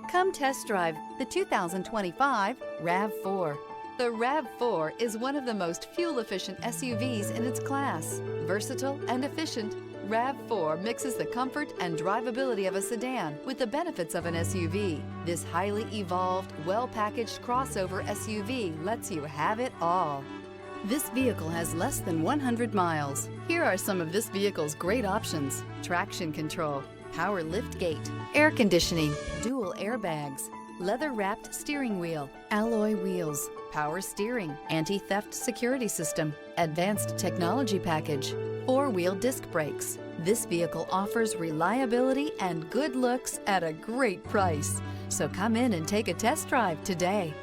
Come test drive the 2025 RAV4. The RAV4 is one of the most fuel-efficient SUVs in its class. Versatile and efficient, RAV4 mixes the comfort and drivability of a sedan with the benefits of an SUV. This highly evolved, well-packaged crossover SUV lets you have it all. This vehicle has less than 100 miles. Here are some of this vehicle's great options: traction control, power liftgate, air conditioning, dual airbags, leather-wrapped steering wheel, alloy wheels, power steering, anti-theft security system, advanced technology package, four-wheel disc brakes. This vehicle offers reliability and good looks at a great price. So come in and take a test drive today.